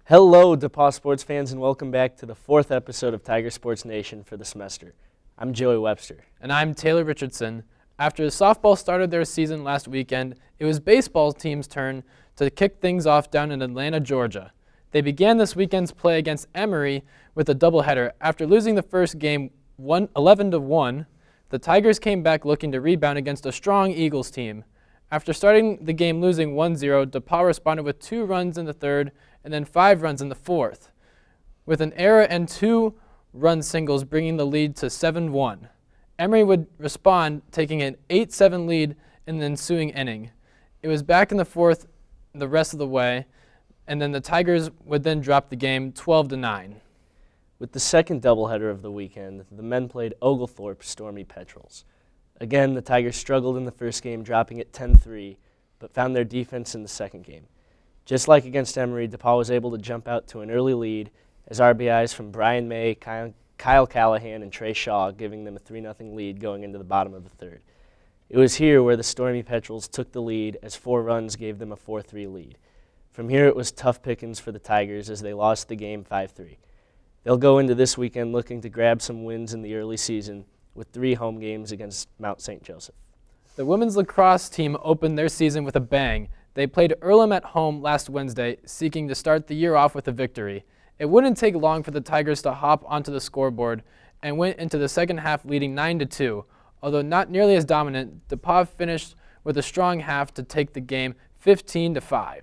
Hello, DePauw sports fans, and welcome back to the fourth episode of Tiger Sports Nation for the semester. I'm Joey Webster. And I'm Taylor Richardson. After the softball started their season last weekend, it was baseball team's turn to kick things off down in Atlanta, Georgia. They began this weekend's play against Emory with a doubleheader. After losing the first game 11-1, the Tigers came back looking to rebound against a strong Eagles team. After starting the game losing 1-0, DePauw responded with 2 runs in the third and then 5 runs in the fourth, with an error and 2 run singles bringing the lead to 7-1. Emory would respond, taking an 8-7 lead in the ensuing inning. It was back in the fourth the rest of the way, and then the Tigers would then drop the game 12-9. With the second doubleheader of the weekend, the men played Oglethorpe Stormy Petrels. Again, the Tigers struggled in the first game, dropping it 10-3, but found their defense in the second game. Just like against Emory, DePauw was able to jump out to an early lead as RBIs from Brian May, Kyle Callahan, and Trey Shaw, giving them a 3-0 lead going into the bottom of the third. It was here where the Stormy Petrels took the lead as 4 runs gave them a 4-3 lead. From here, it was tough pickings for the Tigers as they lost the game 5-3. They'll go into this weekend looking to grab some wins in the early season with 3 home games against Mount St. Joseph. The women's lacrosse team opened their season with a bang. They played Earlham at home last Wednesday, seeking to start the year off with a victory. It wouldn't take long for the Tigers to hop onto the scoreboard and went into the second half leading 9-2. Although not nearly as dominant, DePauw finished with a strong half to take the game 15-5.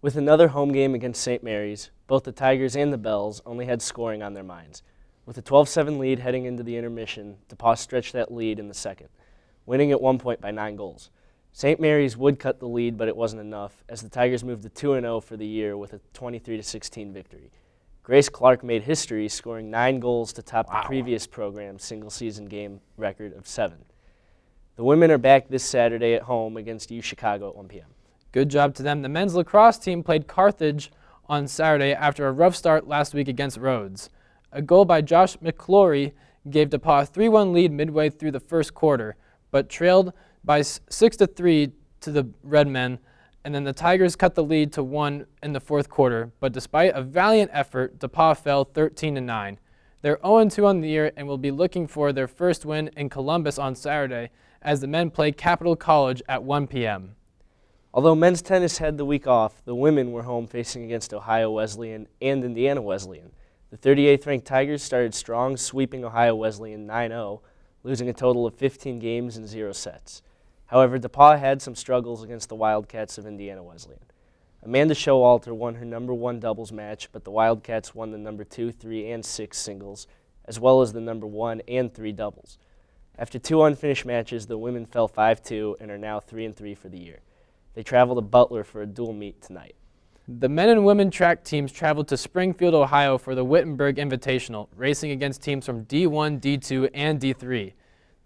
With another home game against St. Mary's, both the Tigers and the Bells only had scoring on their minds. With a 12-7 lead heading into the intermission, DePauw stretched that lead in the second, winning at one point by 9 goals. St. Mary's would cut the lead, but it wasn't enough, as the Tigers moved to 2-0 for the year with a 23-16 victory. Grace Clark made history, scoring 9 goals to top the previous program's single-season game record of 7. The women are back this Saturday at home against UChicago at 1 p.m. Good job to them. The men's lacrosse team played Carthage on Saturday after a rough start last week against Rhodes. A goal by Josh McClory gave DePauw a 3-1 lead midway through the first quarter, but trailed by 6-3 to the Redmen, and then the Tigers cut the lead to 1 in the fourth quarter. But despite a valiant effort, DePauw fell 13-9. They're 0-2 on the year and will be looking for their first win in Columbus on Saturday as the men play Capital College at 1 p.m. Although men's tennis had the week off, the women were home facing against Ohio Wesleyan and Indiana Wesleyan. The 38th ranked Tigers started strong, sweeping Ohio Wesleyan 9-0, losing a total of 15 games in 0 sets. However, DePauw had some struggles against the Wildcats of Indiana Wesleyan. Amanda Showalter won her number 1 doubles match, but the Wildcats won the number 2, 3, and 6 singles, as well as the number 1 and 3 doubles. After 2 unfinished matches, the women fell 5-2 and are now 3-3 for the year. They travel to Butler for a dual meet tonight. The men and women track teams traveled to Springfield, Ohio for the Wittenberg Invitational, racing against teams from D1, D2, and D3.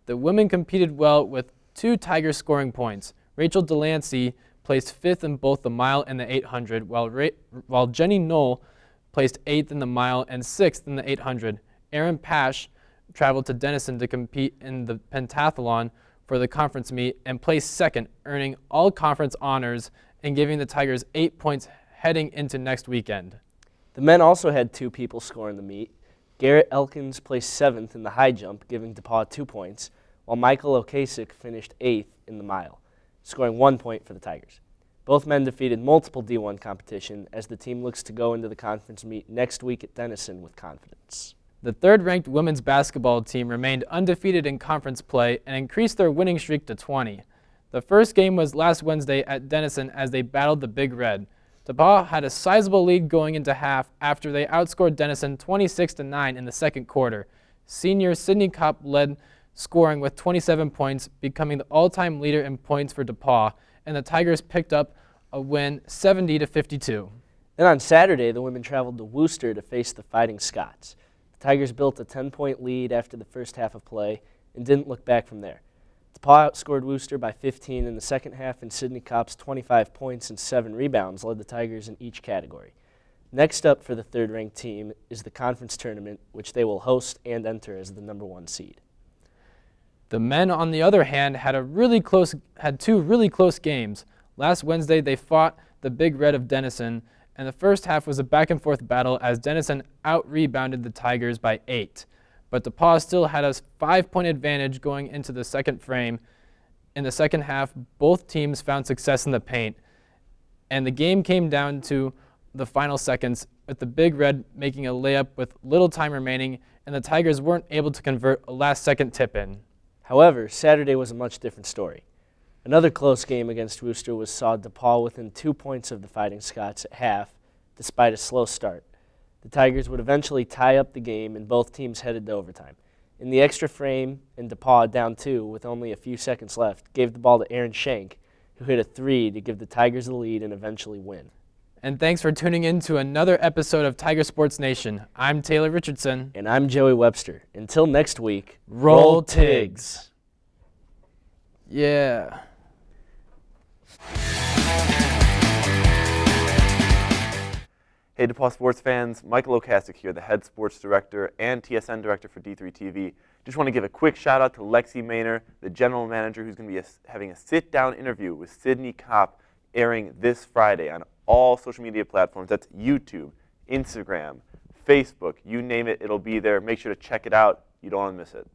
The women competed well with 2 Tigers scoring points. Rachel Delancey placed 5th in both the mile and the 800, while Jenny Knoll placed 8th in the mile and 6th in the 800. Erin Pash traveled to Denison to compete in the pentathlon for the conference meet and placed 2nd, earning all conference honors and giving the Tigers 8 points heading into next weekend. The men also had 2 people score in the meet. Garrett Elkins placed 7th in the high jump, giving DePauw 2 points, while Michael Okasik finished 8th in the mile, scoring 1 point for the Tigers. Both men defeated multiple D1 competition as the team looks to go into the conference meet next week at Denison with confidence. The third-ranked women's basketball team remained undefeated in conference play and increased their winning streak to 20. The first game was last Wednesday at Denison as they battled the Big Red. DePauw had a sizable lead going into half after they outscored Denison 26-9 in the second quarter. Senior Sydney Kopp led scoring with 27 points, becoming the all-time leader in points for DePauw, and the Tigers picked up a win 70-52. Then on Saturday, the women traveled to Worcester to face the Fighting Scots. The Tigers built a 10-point lead after the first half of play and didn't look back from there. DePauw outscored Worcester by 15 in the second half, and Sydney Kopp's 25 points and 7 rebounds led the Tigers in each category. Next up for the third-ranked team is the conference tournament, which they will host and enter as the number 1 seed. The men, on the other hand, had 2 really close games. Last Wednesday, they fought the Big Red of Denison and the first half was a back-and-forth battle as Denison out-rebounded the Tigers by 8. But DePauw still had a 5-point advantage going into the second frame. In the second half, both teams found success in the paint, and the game came down to the final seconds, with the Big Red making a layup with little time remaining, and the Tigers weren't able to convert a last-second tip-in. However, Saturday was a much different story. Another close game against Worcester saw DePauw within 2 points of the Fighting Scots at half, despite a slow start. The Tigers would eventually tie up the game, and both teams headed to overtime. In the extra frame, and DePauw down 2 with only a few seconds left, gave the ball to Aaron Schenk, who hit a 3 to give the Tigers the lead and eventually win. And thanks for tuning in to another episode of Tiger Sports Nation. I'm Taylor Richardson. And I'm Joey Webster. Until next week, Roll Tigs. Yeah. Hey DePauw sports fans, Michael Okasik here, the head sports director and TSN director for D3 TV. Just want to give a quick shout out to Lexi Maynor, the general manager, who's going to be having a sit-down interview with Sydney Kopp airing this Friday on all social media platforms. That's YouTube, Instagram, Facebook, you name it, it'll be there. Make sure to check it out. You don't want to miss it.